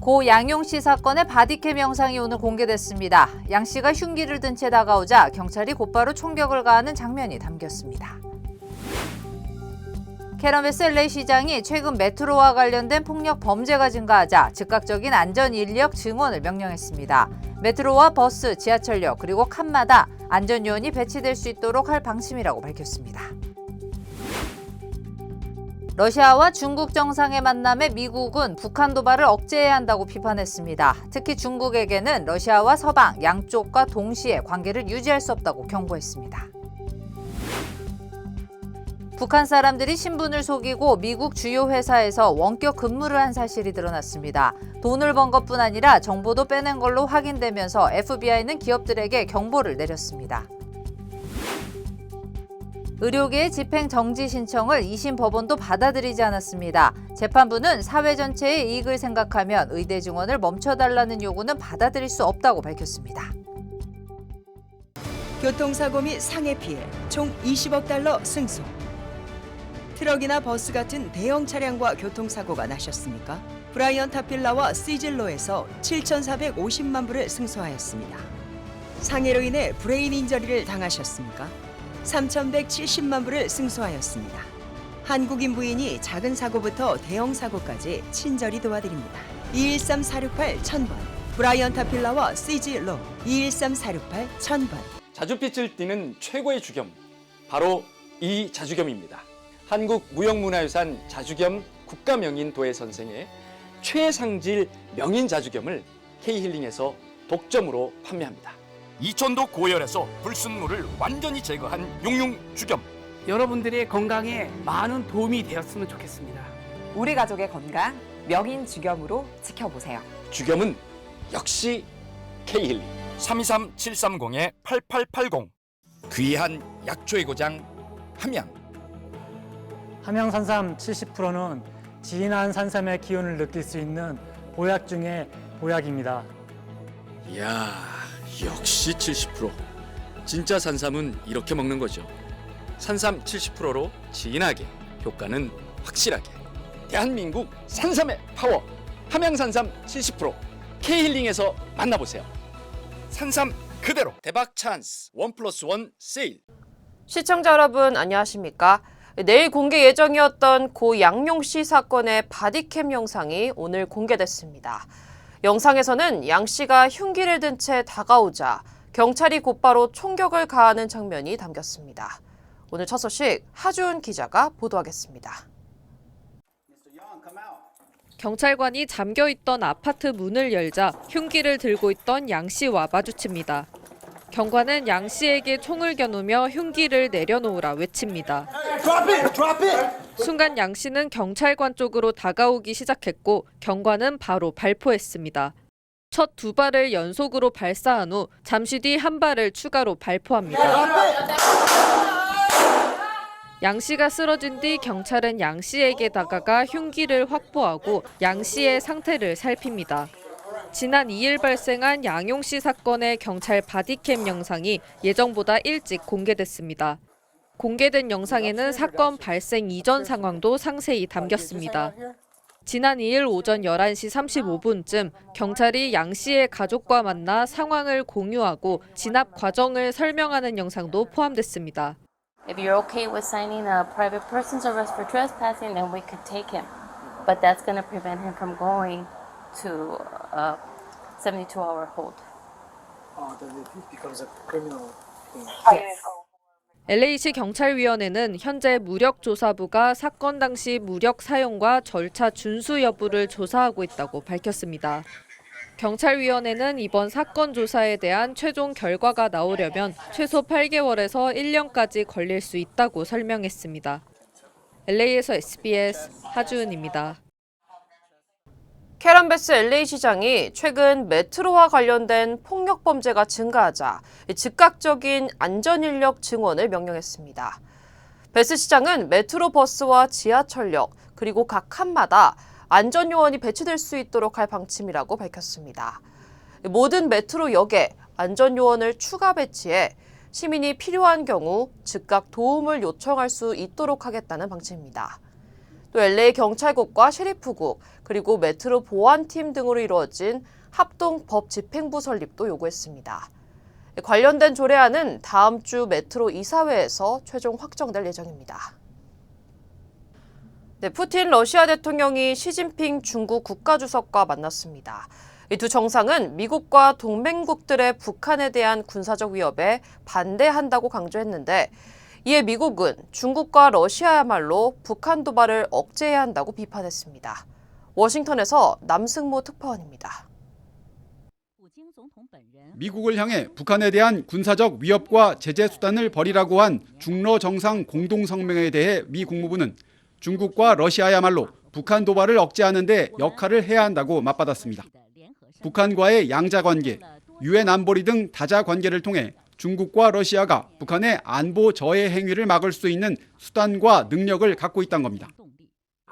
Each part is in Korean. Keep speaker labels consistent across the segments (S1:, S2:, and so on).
S1: 고 양용 씨 사건의 바디캠 영상이 오늘 공개됐습니다. 양 씨가 흉기를 든 채 다가오자 경찰이 곧바로 총격을 가하는 장면이 담겼습니다. 캐런 베스 LA 시장이 최근 메트로와 관련된 폭력 범죄가 증가하자 즉각적인 안전 인력 증원을 명령했습니다. 메트로와 버스, 지하철역 그리고 칸마다 안전요원이 배치될 수 있도록 할 방침이라고 밝혔습니다. 러시아와 중국 정상의 만남에 미국은 북한 도발을 억제해야 한다고 비판했습니다. 특히 중국에게는 러시아와 서방 양쪽과 동시에 관계를 유지할 수 없다고 경고했습니다. 북한 사람들이 신분을 속이고 미국 주요 회사에서 원격 근무를 한 사실이 드러났습니다. 돈을 번 것뿐 아니라 정보도 빼낸 걸로 확인되면서 FBI는 기업들에게 경보를 내렸습니다. 의료계의 집행 정지 신청을 2심 법원도 받아들이지 않았습니다. 재판부는 사회 전체의 이익을 생각하면 의대 증원을 멈춰달라는 요구는 받아들일 수 없다고 밝혔습니다.
S2: 교통사고 및 상해 피해 총 20억 달러 승소. 트럭이나 버스 같은 대형 차량과 교통사고가 나셨습니까? 브라이언 타필라와 시즐로에서 7,450만 불을 승소하였습니다. 상해로 인해 브레인 인저리를 당하셨습니까? 3,170만 불을 승소하였습니다. 한국인 부인이 작은 사고부터 대형 사고까지 친절히 도와드립니다. 213-468-1000번 브라이언 타필라와 시즐로 213-468-1000번.
S3: 자주빛을 띠는 최고의 주겸, 바로 이 자주겸입니다. 한국무형문화유산 자주겸 국가명인 도예선생의 최상질 명인 자주겸을 K힐링에서 독점으로 판매합니다.
S4: 이천도 고열에서 불순물을 완전히 제거한 용융 주겸.
S5: 여러분들의 건강에 많은 도움이 되었으면 좋겠습니다.
S6: 우리 가족의 건강 명인 주겸으로 지켜보세요.
S3: 주겸은 역시 K힐링.
S4: 323-730-8880. 귀한 약초의 고장 함양.
S7: 함양 산삼 70%는 진한 산삼의 기운을 느낄 수 있는 보약 중에 보약입니다.
S8: 이야, 역시 70%. 진짜 산삼은 이렇게 먹는 거죠. 산삼 70%로 진하게, 효과는 확실하게.
S3: 대한민국 산삼의 파워, 함양산삼 70%. K힐링에서 만나보세요.
S4: 산삼 그대로.
S8: 대박 찬스 1+1 세일.
S9: 시청자 여러분 안녕하십니까? 내일 공개 예정이었던 고 양용 씨 사건의 바디캠 영상이 오늘 공개됐습니다. 영상에서는 양 씨가 흉기를 든 채 다가오자 경찰이 곧바로 총격을 가하는 장면이 담겼습니다. 오늘 첫 소식 하준 기자가 보도하겠습니다. 경찰관이 잠겨있던 아파트 문을 열자 흉기를 들고 있던 양 씨와 마주칩니다. 경관은 양 씨에게 총을 겨누며 흉기를 내려놓으라 외칩니다. 순간 양 씨는 경찰관 쪽으로 다가오기 시작했고 경관은 바로 발포했습니다. 첫 두 발을 연속으로 발사한 후 잠시 뒤 한 발을 추가로 발포합니다. 양 씨가 쓰러진 뒤 경찰은 양 씨에게 다가가 흉기를 확보하고 양 씨의 상태를 살핍니다. 지난 2일 발생한 양용 씨 사건의 경찰 바디캠 영상이 예정보다 일찍 공개됐습니다. 공개된 영상에는 사건 발생 이전 상황도 상세히 담겼습니다. 지난 2일 오전 11시 35분쯤 경찰이 양 씨의 가족과 만나 상황을 공유하고 진압 과정을 설명하는 영상도 포함됐습니다.
S10: If you're okay with signing a private person's arrest for trespassing, then we could take him. But that's going to prevent him from going to a 72-hour hold.
S11: Then it becomes a criminal thing.
S10: Yes.
S9: LA시 경찰위원회는 현재 무력조사부가 사건 당시 무력 사용과 절차 준수 여부를 조사하고 있다고 밝혔습니다. 경찰위원회는 이번 사건 조사에 대한 최종 결과가 나오려면 최소 8개월에서 1년까지 걸릴 수 있다고 설명했습니다. LA에서 SBS 하주은입니다. 캐런 베스 LA 시장이 최근 메트로와 관련된 폭력 범죄가 증가하자 즉각적인 안전 인력 증원을 명령했습니다. 베스 시장은 메트로 버스와 지하철역 그리고 각 칸마다 안전 요원이 배치될 수 있도록 할 방침이라고 밝혔습니다. 모든 메트로역에 안전 요원을 추가 배치해 시민이 필요한 경우 즉각 도움을 요청할 수 있도록 하겠다는 방침입니다.
S12: 또 LA 경찰국과 셰리프국, 그리고 메트로 보안팀 등으로 이루어진 합동 법 집행부 설립도 요구했습니다. 관련된 조례안은 다음 주 메트로 이사회에서 최종 확정될 예정입니다. 네, 푸틴 러시아 대통령이 시진핑 중국 국가주석과 만났습니다. 이 두 정상은 미국과 동맹국들의 북한에 대한 군사적 위협에 반대한다고 강조했는데, 이에 미국은 중국과 러시아야말로 북한 도발을 억제해야 한다고 비판했습니다. 워싱턴에서 남승모 특파원입니다.
S13: 미국을 향해 북한에 대한 군사적 위협과 제재 수단을 벌이라고 한 중러 정상 공동성명에 대해 미 국무부는 중국과 러시아야말로 북한 도발을 억제하는 데 역할을 해야 한다고 맞받았습니다. 북한과의 양자관계, 유엔 안보리 등 다자관계를 통해 중국과 러시아가 북한의 안보 저해 행위를 막을 수 있는 수단과 능력을 갖고 있다는 겁니다.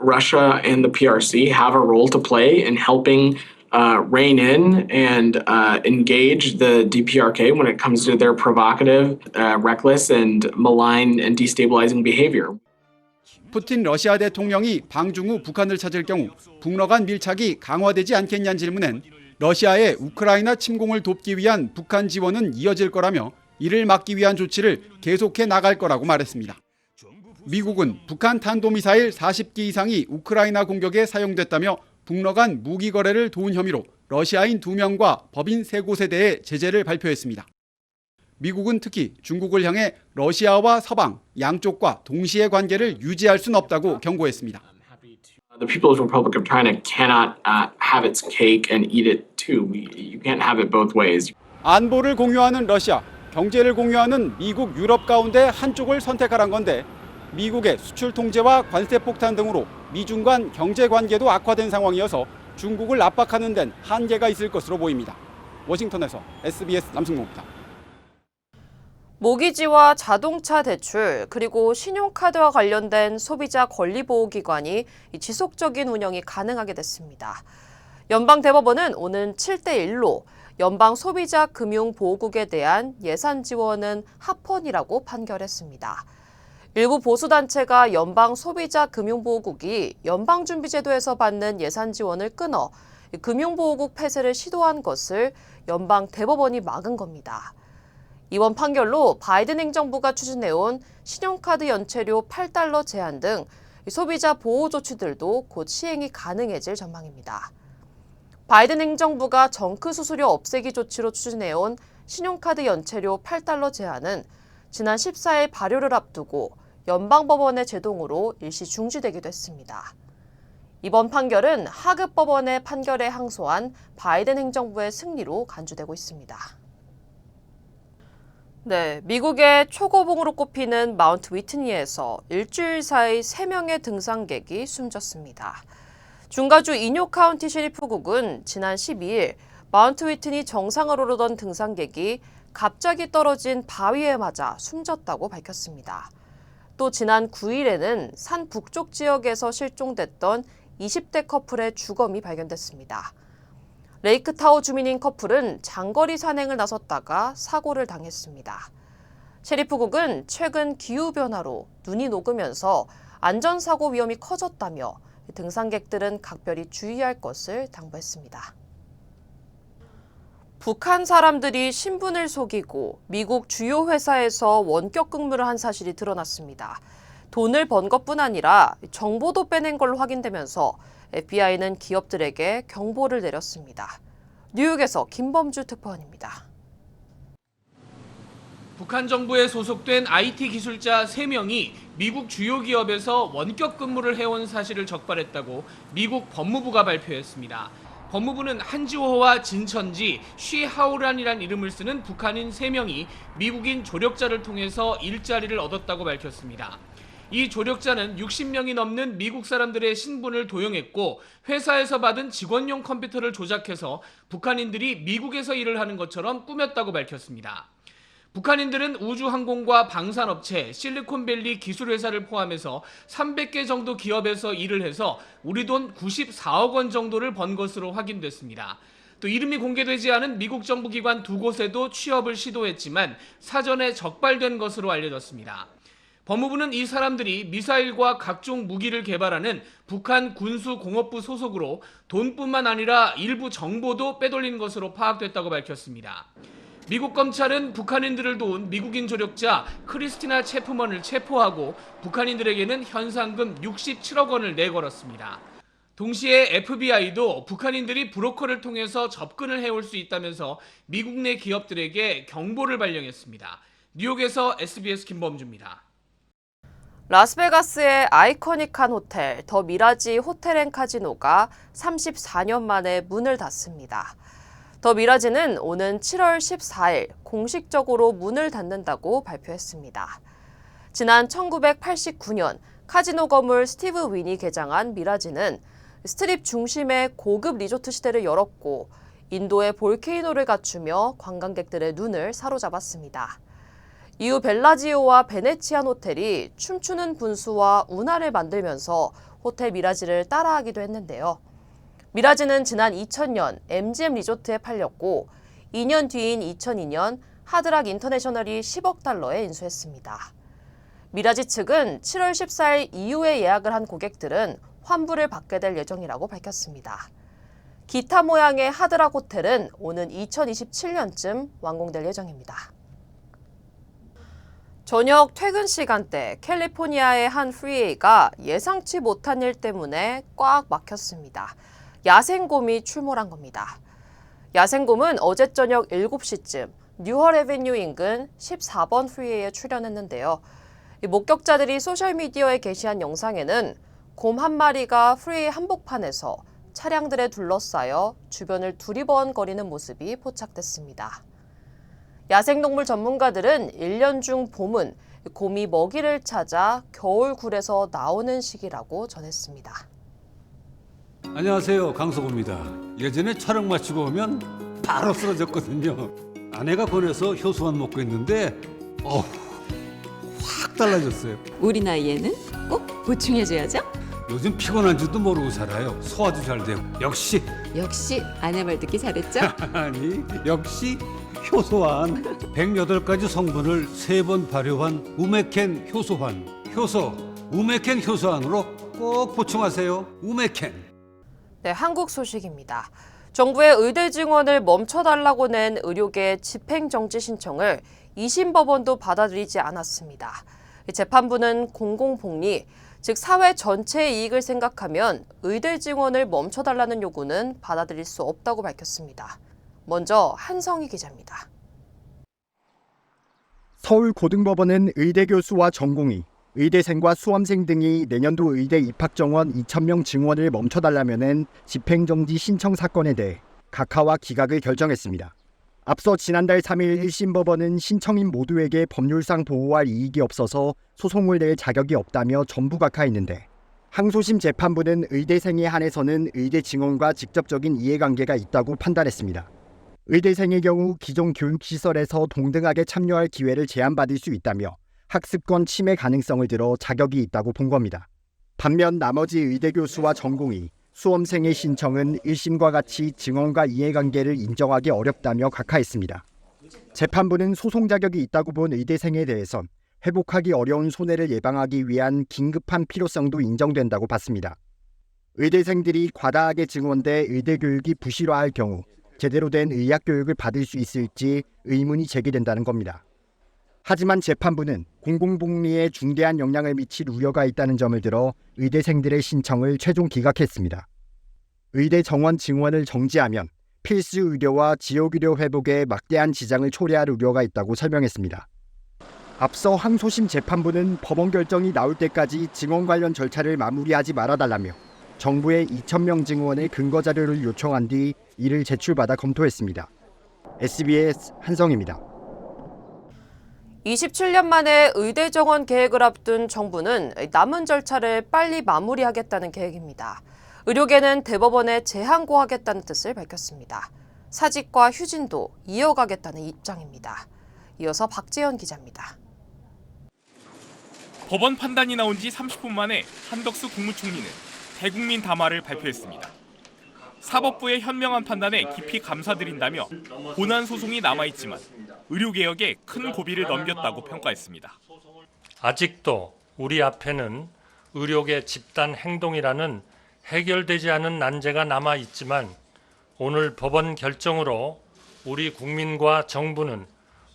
S14: Russia and the PRC have a role to play in helping rein in and engage the DPRK when it comes to their provocative, reckless, and malign and destabilizing behavior.
S13: 푸틴 러시아 대통령이 방중 후 북한을 찾을 경우 북러 간 밀착이 강화되지 않겠냐는 질문엔 러시아의 우크라이나 침공을 돕기 위한 북한 지원은 이어질 거라며 이를 막기 위한 조치를 계속해 나갈 거라고 말했습니다. 미국은 북한 탄도미사일 40기 이상이 우크라이나 공격에 사용됐다며 북러 간 무기 거래를 도운 혐의로 러시아인 2명과 법인 3곳에 대해 제재를 발표했습니다. 미국은 특히 중국을 향해 러시아와 서방 양쪽과 동시에 관계를 유지할 수는 없다고 경고했습니다.
S14: The People's Republic of China cannot have its cake and eat it too. You can't have it both ways.
S13: 안보를 공유하는 러시아, 경제를 공유하는 미국, 유럽 가운데 한쪽을 선택하란 건데 미국의 수출 통제와 관세 폭탄 등으로 미중 간 경제 관계도 악화된 상황이어서 중국을 압박하는 데는 한계가 있을 것으로 보입니다. 워싱턴에서 SBS 남승모입니다.
S12: 모기지와 자동차 대출, 그리고 신용카드와 관련된 소비자 권리보호기관이 지속적인 운영이 가능하게 됐습니다. 연방대법원은 오는 7대1로 연방소비자금융보호국에 대한 예산 지원은 합헌이라고 판결했습니다. 일부 보수단체가 연방소비자금융보호국이 연방준비제도에서 받는 예산 지원을 끊어 금융보호국 폐쇄를 시도한 것을 연방대법원이 막은 겁니다. 이번 판결로 바이든 행정부가 추진해온 신용카드 연체료 $8 제한 등 소비자 보호 조치들도 곧 시행이 가능해질 전망입니다. 바이든 행정부가 정크 수수료 없애기 조치로 추진해온 신용카드 연체료 $8 제한은 지난 14일 발효를 앞두고 연방법원의 제동으로 일시 중지되기도 했습니다. 이번 판결은 하급 법원의 판결에 항소한 바이든 행정부의 승리로 간주되고 있습니다. 네, 미국의 초고봉으로 꼽히는 마운트 위트니에서 일주일 사이 3명의 등산객이 숨졌습니다. 중가주 이뇨 카운티 셰리프국은 지난 12일 마운트 위트니 정상을 오르던 등산객이 갑자기 떨어진 바위에 맞아 숨졌다고 밝혔습니다. 또 지난 9일에는 산 북쪽 지역에서 실종됐던 20대 커플의 주검이 발견됐습니다. 레이크타워 주민인 커플은 장거리 산행을 나섰다가 사고를 당했습니다. 셰리프국은 최근 기후변화로 눈이 녹으면서 안전사고 위험이 커졌다며 등산객들은 각별히 주의할 것을 당부했습니다. 북한 사람들이 신분을 속이고 미국 주요 회사에서 원격 근무를 한 사실이 드러났습니다. 돈을 번 것뿐 아니라 정보도 빼낸 걸로 확인되면서 FBI는 기업들에게 경보를 내렸습니다. 뉴욕에서 김범주 특파원입니다.
S15: 북한 정부에 소속된 IT 기술자 3명이 미국 주요 기업에서 원격 근무를 해온 사실을 적발했다고 미국 법무부가 발표했습니다. 법무부는 한지호와 진천지, 쉬하오란이란 이름을 쓰는 북한인 3명이 미국인 조력자를 통해서 일자리를 얻었다고 밝혔습니다. 이 조력자는 60명이 넘는 미국 사람들의 신분을 도용했고 회사에서 받은 직원용 컴퓨터를 조작해서 북한인들이 미국에서 일을 하는 것처럼 꾸몄다고 밝혔습니다. 북한인들은 우주항공과 방산업체, 실리콘밸리 기술회사를 포함해서 300개 정도 기업에서 일을 해서 우리 돈 94억 원 정도를 번 것으로 확인됐습니다. 또 이름이 공개되지 않은 미국 정부 기관 2곳에도 취업을 시도했지만 사전에 적발된 것으로 알려졌습니다. 법무부는 이 사람들이 미사일과 각종 무기를 개발하는 북한 군수공업부 소속으로 돈뿐만 아니라 일부 정보도 빼돌린 것으로 파악됐다고 밝혔습니다. 미국 검찰은 북한인들을 도운 미국인 조력자 크리스티나 체프먼을 체포하고 북한인들에게는 현상금 67억 원을 내걸었습니다. 동시에 FBI도 북한인들이 브로커를 통해서 접근을 해올 수 있다면서 미국 내 기업들에게 경보를 발령했습니다. 뉴욕에서 SBS 김범주입니다.
S12: 라스베가스의 아이코닉한 호텔 더 미라지 호텔앤카지노가 34년 만에 문을 닫습니다. 더 미라지는 오는 7월 14일 공식적으로 문을 닫는다고 발표했습니다. 지난 1989년 카지노 거물 스티브 윈이 개장한 미라지는 스트립 중심의 고급 리조트 시대를 열었고 인도의 볼케이노를 갖추며 관광객들의 눈을 사로잡았습니다. 이후 벨라지오와 베네치안 호텔이 춤추는 분수와 운하를 만들면서 호텔 미라지를 따라하기도 했는데요. 미라지는 지난 2000년 MGM 리조트에 팔렸고 2년 뒤인 2002년 하드락 인터내셔널이 10억 달러에 인수했습니다. 미라지 측은 7월 14일 이후에 예약을 한 고객들은 환불을 받게 될 예정이라고 밝혔습니다. 기타 모양의 하드락 호텔은 오는 2027년쯤 완공될 예정입니다. 저녁 퇴근 시간대 캘리포니아의 한 프리웨이가 예상치 못한 일 때문에 꽉 막혔습니다. 야생곰이 출몰한 겁니다. 야생곰은 어제 저녁 7시쯤 뉴헐 애비뉴 인근 14번 프리웨이에 출현했는데요. 목격자들이 소셜미디어에 게시한 영상에는 곰 한 마리가 프리웨이 한복판에서 차량들에 둘러싸여 주변을 두리번거리는 모습이 포착됐습니다. 야생동물 전문가들은 1년 중 봄은 곰이 먹이를 찾아 겨울 굴에서 나오는 시기라고 전했습니다.
S16: 안녕하세요, 강석호입니다. 예전에 촬영 마치고 오면 바로 쓰러졌거든요. 아내가 권해서 효소만 먹고 있는데 확 달라졌어요.
S17: 우리 나이에는 꼭 보충해줘야죠.
S16: 요즘 피곤한 줄도 모르고 살아요. 소화도 잘 되고. 역시
S17: 아내 말 듣기 잘했죠?
S16: 아니 역시 효소환. 108가지 성분을 3번 발효한 우메켄 효소환. 효소 우메켄 효소환으로 꼭 보충하세요. 우메켄.
S12: 네, 한국 소식입니다. 정부의 의대 증원을 멈춰달라고 낸 의료계 집행정지 신청을 2심 법원도 받아들이지 않았습니다. 재판부는 공공복리, 즉 사회 전체의 이익을 생각하면 의대 증원을 멈춰달라는 요구는 받아들일 수 없다고 밝혔습니다. 먼저 한성희 기자입니다.
S18: 서울고등법원은 의대 교수와 전공의, 의대생과 수험생 등이 내년도 의대 입학 정원 2,000명 증원을 멈춰달라면은 집행정지 신청 사건에 대해 각하와 기각을 결정했습니다. 앞서 지난달 3일 1심 법원은 신청인 모두에게 법률상 보호할 이익이 없어서 소송을 낼 자격이 없다며 전부 각하했는데 항소심 재판부는 의대생에 한해서는 의대 증원과 직접적인 이해관계가 있다고 판단했습니다. 의대생의 경우 기존 교육시설에서 동등하게 참여할 기회를 제한받을 수 있다며 학습권 침해 가능성을 들어 자격이 있다고 본 겁니다. 반면 나머지 의대 교수와 전공의, 수험생의 신청은 1심과 같이 증언과 이해관계를 인정하기 어렵다며 각하했습니다. 재판부는 소송 자격이 있다고 본 의대생에 대해선 회복하기 어려운 손해를 예방하기 위한 긴급한 필요성도 인정된다고 봤습니다. 의대생들이 과다하게 증원돼 의대 교육이 부실화할 경우 제대로 된 의학 교육을 받을 수 있을지 의문이 제기된다는 겁니다. 하지만 재판부는 공공복리에 중대한 영향을 미칠 우려가 있다는 점을 들어 의대생들의 신청을 최종 기각했습니다. 의대 정원 증원을 정지하면 필수 의료와 지역 의료 회복에 막대한 지장을 초래할 우려가 있다고 설명했습니다. 앞서 항소심 재판부는 법원 결정이 나올 때까지 증원 관련 절차를 마무리하지 말아달라며 정부의 2,000명 증원의 근거 자료를 요청한 뒤 이를 제출받아 검토했습니다. SBS 한성입니다.
S12: 27년 만에 의대 정원 계획을 앞둔 정부는 남은 절차를 빨리 마무리하겠다는 계획입니다. 의료계는 대법원에 재항고하겠다는 뜻을 밝혔습니다. 사직과 휴진도 이어가겠다는 입장입니다. 이어서 박재현 기자입니다.
S19: 법원 판단이 나온 지 30분 만에 한덕수 국무총리는 대국민 담화를 발표했습니다. 사법부의 현명한 판단에 깊이 감사드린다며 고난 소송이 남아있지만 의료개혁에 큰 고비를 넘겼다고 평가했습니다.
S20: 아직도 우리 앞에는 의료계 집단 행동이라는 해결되지 않은 난제가 남아 있지만 오늘 법원 결정으로 우리 국민과 정부는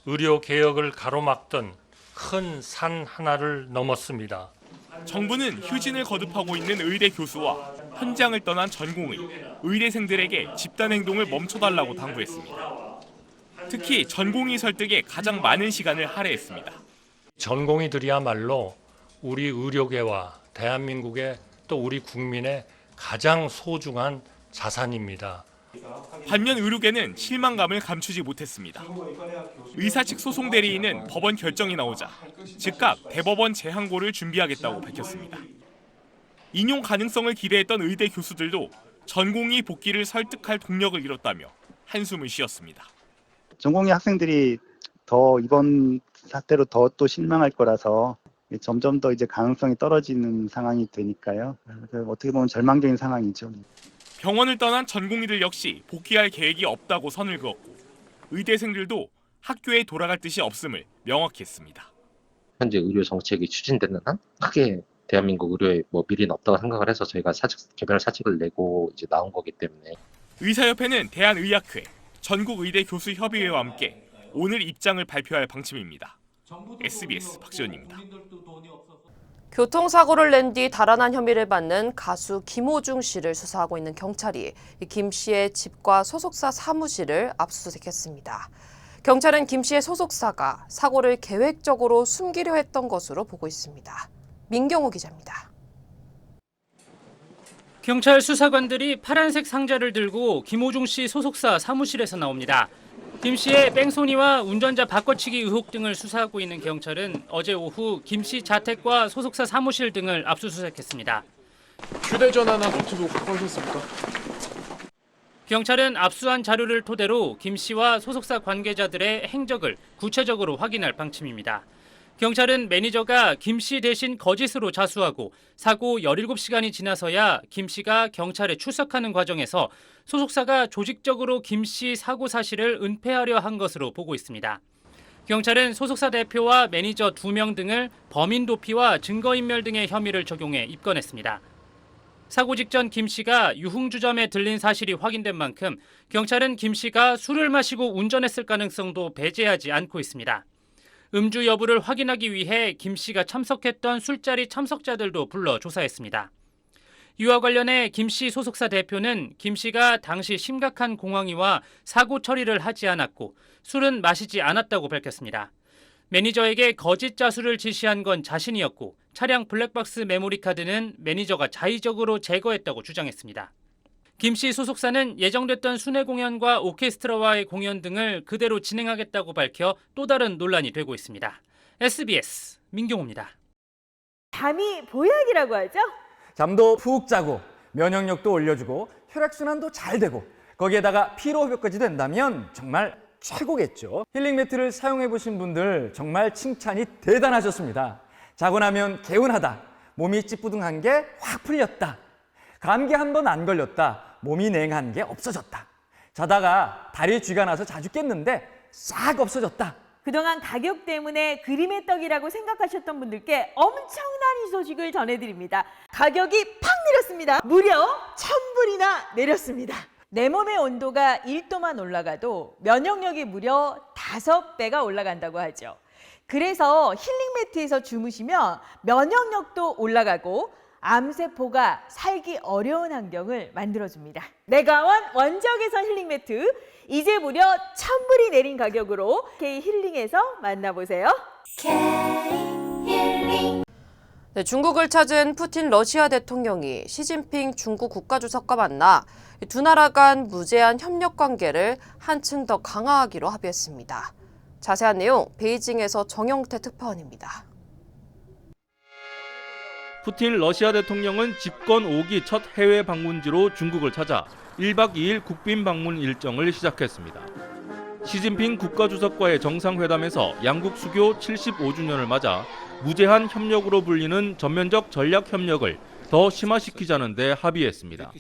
S20: 의료 개혁을 가로막던 큰 산 하나를 넘었습니다.
S19: 정부는 휴진을 거듭하고 있는 의대 교수와 현장을 떠난 전공의, 의대생들에게 집단 행동을 멈춰달라고 당부했습니다. 특히 전공의 설득에 가장 많은 시간을 할애했습니다.
S20: 전공의들이야말로 우리 의료계와 대한민국의 또 우리 국민의 가장 소중한 자산입니다.
S19: 반면 의료계는 실망감을 감추지 못했습니다. 의사 측 소송 대리인은 법원 결정이 나오자 즉각 대법원 재항고를 준비하겠다고 밝혔습니다. 인용 가능성을 기대했던 의대 교수들도 전공의 복귀를 설득할 동력을 잃었다며 한숨을 쉬었습니다.
S21: 전공의 학생들이 더 이번 사태로 더 또 실망할 거라서 점점 더 이제 가능성이 떨어지는 상황이 되니까요. 어떻게 보면 절망적인 상황이죠.
S19: 병원을 떠난 전공의들 역시 복귀할 계획이 없다고 선을 그었고 의대생들도 학교에 돌아갈 뜻이 없음을 명확히 했습니다.
S22: 현재 의료 정책이 추진되는 한 크게 대한민국 의료에 미래는 없다고 생각을 해서 저희가 개별 사직을 내고 이제 나온 거기 때문에
S19: 의사협회는 대한의학회, 전국의대 교수협의회와 함께 오늘 입장을 발표할 방침입니다. SBS 박지원입니다.
S12: 교통사고를 낸 뒤 달아난 혐의를 받는 가수 김호중 씨를 수사하고 있는 경찰이 김 씨의 집과 소속사 사무실을 압수수색했습니다. 경찰은 김 씨의 소속사가 사고를 계획적으로 숨기려 했던 것으로 보고 있습니다. 민경호 기자입니다.
S23: 경찰 수사관들이 파란색 상자를 들고 김호중 씨 소속사 사무실에서 나옵니다. 김 씨의 뺑소니와 운전자 바꿔치기 의혹 등을 수사하고 있는 경찰은 어제 오후 김 씨 자택과 소속사 사무실 등을 압수수색했습니다.
S24: 휴대전화나 노트북 확보하셨습니까?
S23: 경찰은 압수한 자료를 토대로 김 씨와 소속사 관계자들의 행적을 구체적으로 확인할 방침입니다. 경찰은 매니저가 김 씨 대신 거짓으로 자수하고 사고 17시간이 지나서야 김 씨가 경찰에 출석하는 과정에서 소속사가 조직적으로 김 씨 사고 사실을 은폐하려 한 것으로 보고 있습니다. 경찰은 소속사 대표와 매니저 2명 등을 범인 도피와 증거인멸 등의 혐의를 적용해 입건했습니다. 사고 직전 김 씨가 유흥주점에 들린 사실이 확인된 만큼 경찰은 김 씨가 술을 마시고 운전했을 가능성도 배제하지 않고 있습니다. 음주 여부를 확인하기 위해 김 씨가 참석했던 술자리 참석자들도 불러 조사했습니다. 이와 관련해 김 씨 소속사 대표는 김 씨가 당시 심각한 공황이와 사고 처리를 하지 않았고 술은 마시지 않았다고 밝혔습니다. 매니저에게 거짓 자수를 지시한 건 자신이었고 차량 블랙박스 메모리 카드는 매니저가 자의적으로 제거했다고 주장했습니다. 김 씨 소속사는 예정됐던 순회 공연과 오케스트라와의 공연 등을 그대로 진행하겠다고 밝혀 또 다른 논란이 되고 있습니다. SBS 민경호입니다.
S25: 잠이 보약이라고 하죠?
S26: 잠도 푹 자고 면역력도 올려주고 혈액순환도 잘 되고 거기에다가 피로회복까지 된다면 정말 최고겠죠. 힐링 매트를 사용해보신 분들 정말 칭찬이 대단하셨습니다. 자고 나면 개운하다, 몸이 찌뿌둥한 게 확 풀렸다, 감기 한 번 안 걸렸다, 몸이 냉한 게 없어졌다, 자다가 다리 쥐가 나서 자주 깼는데 싹 없어졌다.
S25: 그동안 가격 때문에 그림의 떡이라고 생각하셨던 분들께 엄청난 이 소식을 전해드립니다. 가격이 팍 내렸습니다. 무려 1000불이나 내렸습니다. 내 몸의 온도가 1도만 올라가도 면역력이 무려 5배가 올라간다고 하죠. 그래서 힐링 매트에서 주무시면 면역력도 올라가고 암세포가 살기 어려운 환경을 만들어줍니다. 메가원 원적외선 힐링 매트, 이제 무려 1000불이 내린 가격으로 K힐링에서 만나보세요. K힐링.
S12: 네, 중국을 찾은 푸틴 러시아 대통령이 시진핑 중국 국가주석과 만나 두 나라 간 무제한 협력 관계를 한층 더 강화하기로 합의했습니다. 자세한 내용 베이징에서 정영태 특파원입니다.
S27: 푸틴 러시아 대통령은 집권 5기 첫 해외 방문지로 중국을 찾아 1박 2일 국빈 방문 일정을 시작했습니다. 시진핑 국가주석과의 정상회담에서 양국 수교 75주년을 맞아 무제한 협력으로 불리는 전면적 전략 협력을 더 심화시키자는 데 합의했습니다.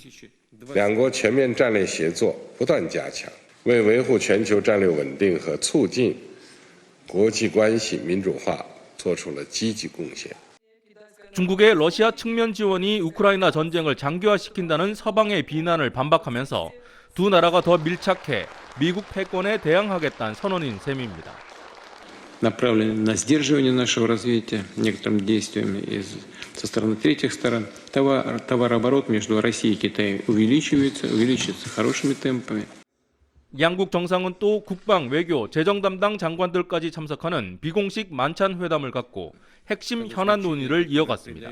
S28: 两国全面战略协作不断加强，为维护全球战略稳定和促进国际关系民主化做出了积极贡献。
S27: 중국의 러시아 측면 지원이 우크라이나 전쟁을 장기화시킨다는 서방의 비난을 반박하면서 두 나라가 더 밀착해 미국 패권에 대항하겠다는 선언인 셈입니다.
S1: направлены на сдерживание нашего развития некоторыми действиями со стороны третьих сторон. Товарооборот между Россией и Китаем увеличивается хорошими темпами.
S27: 양국 정상은 또 국방, 외교, 재정 담당 장관들까지 참석하는 비공식 만찬 회담을 갖고 핵심 현안 논의를 이어갔습니다.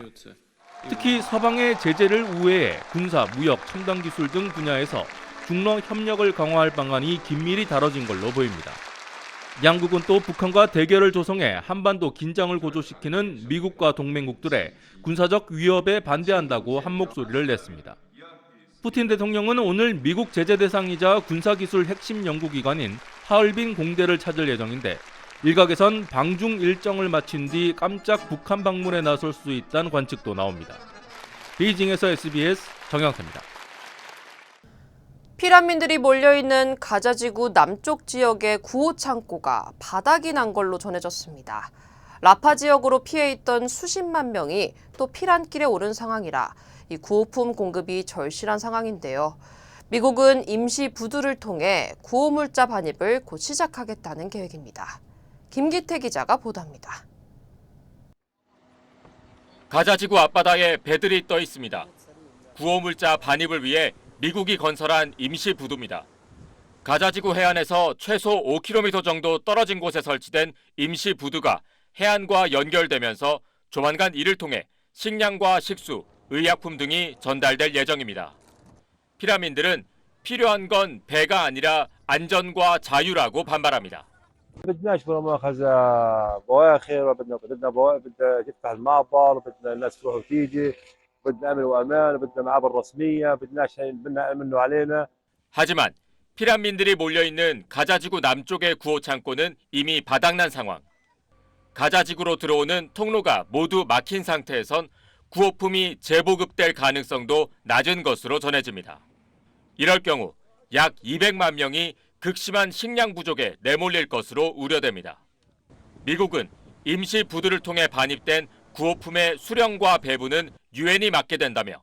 S27: 특히 서방의 제재를 우회해 군사, 무역, 첨단 기술 등 분야에서 중러 협력을 강화할 방안이 긴밀히 다뤄진 걸로 보입니다. 양국은 또 북한과 대결을 조성해 한반도 긴장을 고조시키는 미국과 동맹국들의 군사적 위협에 반대한다고 한 목소리를 냈습니다. 푸틴 대통령은 오늘 미국 제재 대상이자 군사기술 핵심 연구기관인 하얼빈 공대를 찾을 예정인데 일각에선 방중 일정을 마친 뒤 깜짝 북한 방문에 나설 수 있다는 관측도 나옵니다. 베이징에서 SBS 정영태입니다.
S12: 피난민들이 몰려있는 가자지구 남쪽 지역의 구호 창고가 바닥이 난 걸로 전해졌습니다. 라파 지역으로 피해 있던 수십만 명이 또 피난길에 오른 상황이라 이 구호품 공급이 절실한 상황인데요. 미국은 임시 부두를 통해 구호물자 반입을 곧 시작하겠다는 계획입니다. 김기태 기자가 보도합니다.
S19: 가자지구 앞바다에 배들이 떠 있습니다. 구호물자 반입을 위해 미국이 건설한 임시 부두입니다. 가자지구 해안에서 최소 5km 정도 떨어진 곳에 설치된 임시 부두가 해안과 연결되면서 조만간 이를 통해 식량과 식수, 의약품 등이 전달될 예정입니다. 피난민들은 필요한 건 배가 아니라 안전과 자유라고 반발합니다.
S2: بدناش ولا مؤاخذة بواخر بدنا بدنا تفتح المعبر بدنا الناس تروح وتيجي بدنا امن وامان بدنا معابر رسميه بدناش بدنا امنوا علينا.
S19: 하지만 피난민들이 몰려 있는 가자지구 남쪽의 구호 창고는 이미 바닥난 상황. 가자지구로 들어오는 통로가 모두 막힌 상태에선 구호품이 재보급될 가능성도 낮은 것으로 전해집니다. 이럴 경우 약 200만 명이 극심한 식량 부족에 내몰릴 것으로 우려됩니다. 미국은 임시 부두를 통해 반입된 구호품의 수령과 배부는 유엔이 맡게 된다며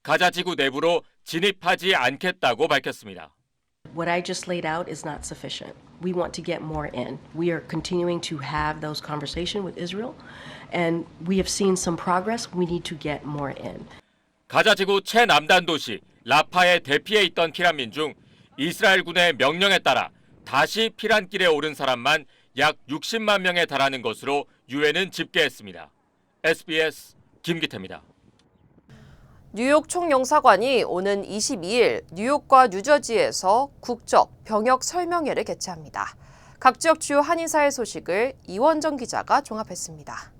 S19: 가자지구 내부로 진입하지 않겠다고 밝혔습니다.
S3: What I just laid out is not sufficient. We want to get more in. We are continuing to have those conversations with Israel, and we have seen some progress. We need to get more in.
S19: 가자지구 최남단 도시 라파에 대피해 있던 피난민 중 이스라엘군의 명령에 따라 다시 피난길에 오른 사람만 약 60만 명에 달하는 것으로 유엔은 집계했습니다. SBS 김기태입니다.
S12: 뉴욕 총영사관이 오는 22일 뉴욕과 뉴저지에서 국적 병역 설명회를 개최합니다. 각 지역 주요 한인사회 소식을 이원정 기자가 종합했습니다.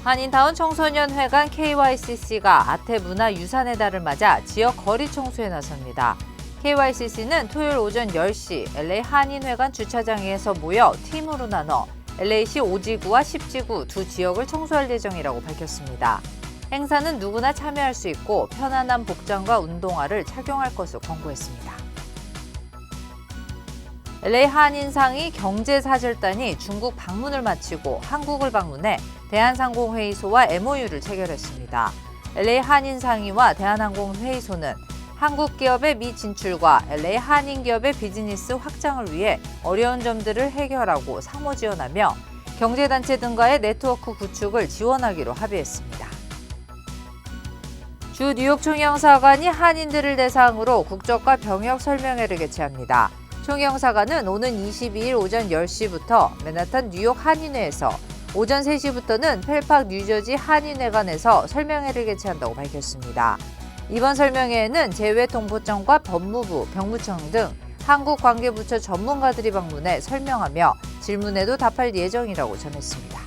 S4: 한인타운 청소년회관 KYCC가 아태문화유산의 달을 맞아 지역 거리 청소에 나섭니다. KYCC는 토요일 오전 10시 LA 한인회관 주차장에서 모여 팀으로 나눠 LA시 5지구와 10지구 두 지역을 청소할 예정이라고 밝혔습니다. 행사는 누구나 참여할 수 있고 편안한 복장과 운동화를 착용할 것을 권고했습니다. LA 한인상이 경제사절단이 중국 방문을 마치고 한국을 방문해 대한상공회의소와 MOU를 체결했습니다. LA 한인상의와 대한항공회의소는 한국 기업의 미 진출과 LA 한인 기업의 비즈니스 확장을 위해 어려운 점들을 해결하고 상호 지원하며 경제단체 등과의 네트워크 구축을 지원하기로 합의했습니다. 주 뉴욕 총영사관이 한인들을 대상으로 국적과 병역 설명회를 개최합니다. 총영사관은 오는 22일 오전 10시부터 맨하탄 뉴욕 한인회에서 오전 3시부터는 펠팍 뉴저지 한인회관에서 설명회를 개최한다고 밝혔습니다. 이번 설명회에는 재외통보청과 법무부, 병무청 등 한국관계부처 전문가들이 방문해 설명하며 질문에도 답할 예정이라고 전했습니다.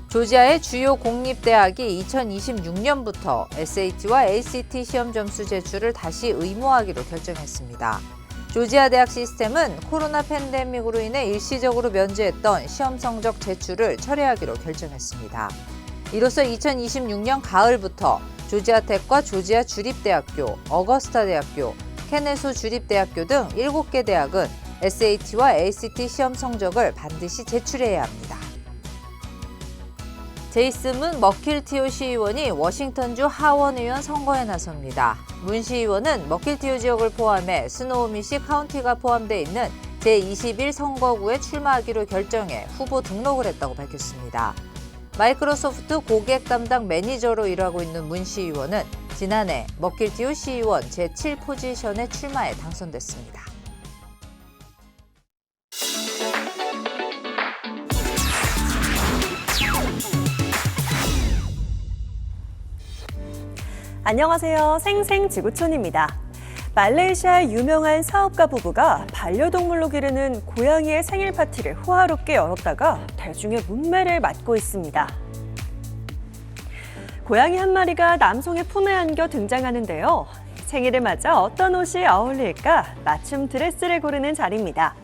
S4: 조지아의 주요 공립대학이 2026년부터 SAT와 ACT 시험 점수 제출을 다시 의무화하기로 결정했습니다. 조지아 대학 시스템은 코로나 팬데믹으로 인해 일시적으로 면제했던 시험 성적 제출을 철회하기로 결정했습니다. 이로써 2026년 가을부터 조지아텍과 조지아 주립대학교, 어거스타 대학교, 케네소 주립대학교 등 7개 대학은 SAT와 ACT 시험 성적을 반드시 제출해야 합니다. 제이슨 머킬티오 시의원이 워싱턴주 하원의원 선거에 나섭니다. 문 시의원은 머킬티오 지역을 포함해 스노우미시 카운티가 포함되어 있는 제21 선거구에 출마하기로 결정해 후보 등록을 했다고 밝혔습니다. 마이크로소프트 고객 담당 매니저로 일하고 있는 문 시의원은 지난해 머킬티오 시의원 제7 포지션에 출마해 당선됐습니다.
S5: 안녕하세요. 생생지구촌입니다. 말레이시아의 유명한 사업가 부부가 반려동물로 기르는 고양이의 생일 파티를 호화롭게 열었다가 대중의 문매를 맞고 있습니다. 고양이 한 마리가 남성의 품에 안겨 등장하는데요. 생일을 맞아 어떤 옷이 어울릴까 맞춤 드레스를 고르는 자리입니다.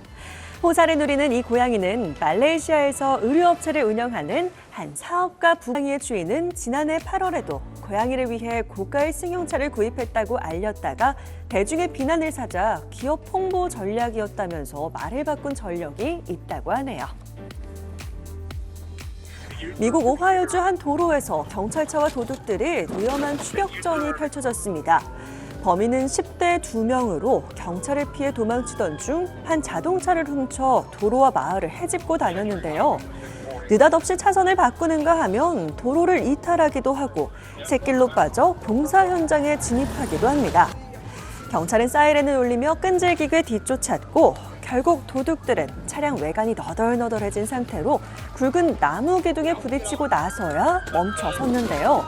S5: 호사를 누리는 이 고양이는 말레이시아에서 의류업체를 운영하는 한 사업가 부부의 주인은 지난해 8월에도 고양이를 위해 고가의 승용차를 구입했다고 알렸다가 대중의 비난을 사자 기업 홍보 전략이었다면서 말을 바꾼 전력이 있다고 하네요. 미국 오하이오주 한 도로에서 경찰차와 도둑들이 위험한 추격전이 펼쳐졌습니다. 범인은 10대 2명으로 경찰을 피해 도망치던 중 한 자동차를 훔쳐 도로와 마을을 헤집고 다녔는데요. 느닷없이 차선을 바꾸는가 하면 도로를 이탈하기도 하고 샛길로 빠져 봉사 현장에 진입하기도 합니다. 경찰은 사이렌을 울리며 끈질기게 뒤쫓았고 결국 도둑들은 차량 외관이 너덜너덜해진 상태로 굵은 나무 기둥에 부딪히고 나서야 멈춰섰는데요.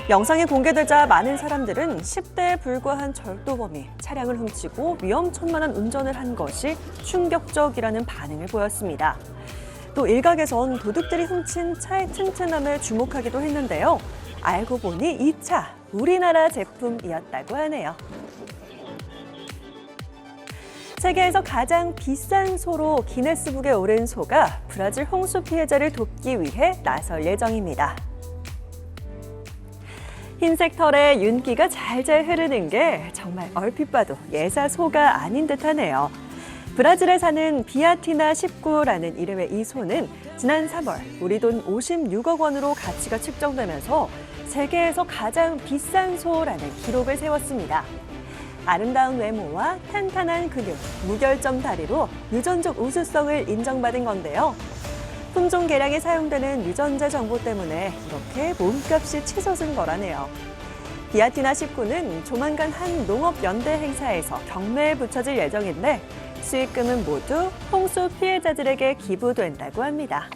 S5: 영상이 공개되자 많은 사람들은 10대에 불과한 절도범이 차량을 훔치고 위험천만한 운전을 한 것이 충격적이라는 반응을 보였습니다. 또 일각에선 도둑들이 훔친 차의 튼튼함에 주목하기도 했는데요. 알고 보니 이 차 우리나라 제품이었다고 하네요. 세계에서 가장 비싼 소로 기네스북에 오른 소가 브라질 홍수 피해자를 돕기 위해 나설 예정입니다. 흰색 털에 윤기가 잘잘 흐르는 게 정말 얼핏 봐도 예사 소가 아닌 듯하네요. 브라질에 사는 비아티나 19라는 이름의 이 소는 지난 3월 우리 돈 56억 원으로 가치가 측정되면서 세계에서 가장 비싼 소라는 기록을 세웠습니다. 아름다운 외모와 탄탄한 근육, 무결점 다리로 유전적 우수성을 인정받은 건데요. 품종 개량에 사용되는 유전자 정보 때문에 이렇게 몸값이 치솟은 거라네요. 비아티나 19는 조만간 한 농업연대 행사에서 경매에 붙여질 예정인데 수익금은 모두 홍수 피해자들에게 기부된다고 합니다.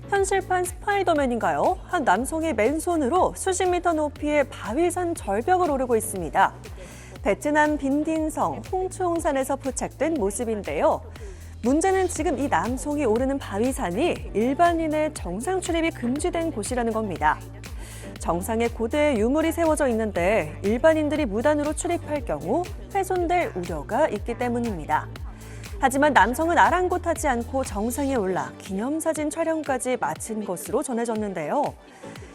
S5: 현실판 스파이더맨인가요? 한 남성이 맨손으로 수십 미터 높이의 바위산 절벽을 오르고 있습니다. 베트남 빈딘성 홍추홍산에서 포착된 모습인데요. 문제는 지금 이 남성이 오르는 바위산이 일반인의 정상 출입이 금지된 곳이라는 겁니다. 정상에 고대의 유물이 세워져 있는데 일반인들이 무단으로 출입할 경우 훼손될 우려가 있기 때문입니다. 하지만 남성은 아랑곳하지 않고 정상에 올라 기념사진 촬영까지 마친 것으로 전해졌는데요.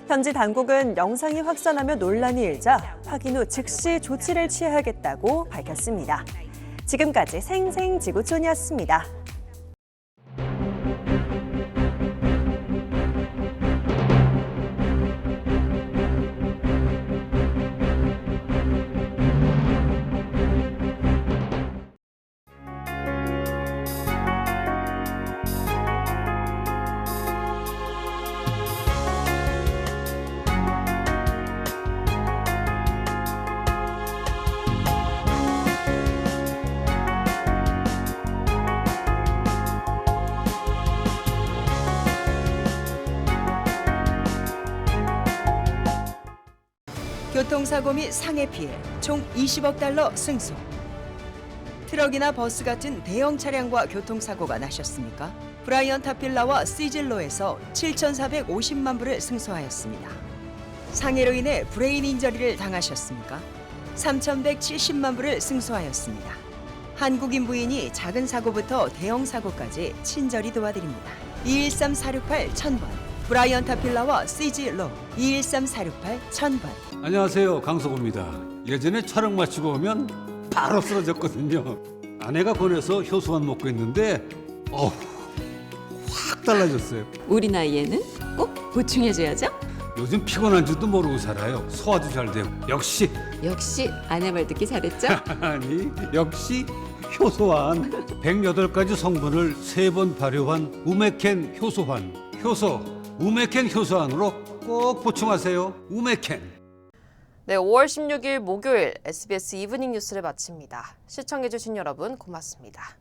S5: 현지 당국은 영상이 확산하며 논란이 일자 확인 후 즉시 조치를 취하겠다고 밝혔습니다. 지금까지 생생지구촌이었습니다.
S6: 교통사고 및 상해 피해 총 20억 달러 승소. 트럭이나 버스 같은 대형 차량과 교통사고가 나셨습니까? 브라이언 타필라와 시즐로에서 7,450만 불을 승소하였습니다. 상해로 인해 브레인 인저리를 당하셨습니까? 3,170만 불을 승소하였습니다. 한국인 부인이 작은 사고부터 대형 사고까지 친절히 도와드립니다. 213-468-1000번 브라이언 타필라와 시즐로 213-468-1000번.
S16: 안녕하세요, 강석호입니다. 예전에 촬영 마치고 오면 바로 쓰러졌거든요. 아내가 권해서 효소만 먹고 있는데 확 달라졌어요.
S17: 우리 나이에는 꼭 보충해줘야죠.
S16: 요즘 피곤한 줄도 모르고 살아요. 소화도 잘 되고. 역시
S17: 아내 말 듣기 잘했죠?
S16: 아니 역시 효소환. 108가지 성분을 3번 발효한 우메켄 효소환. 효소 우메켄 효소환으로 꼭 보충하세요. 우메켄.
S12: 네, 5월 16일 목요일 SBS 이브닝 뉴스를 마칩니다. 시청해주신 여러분 고맙습니다.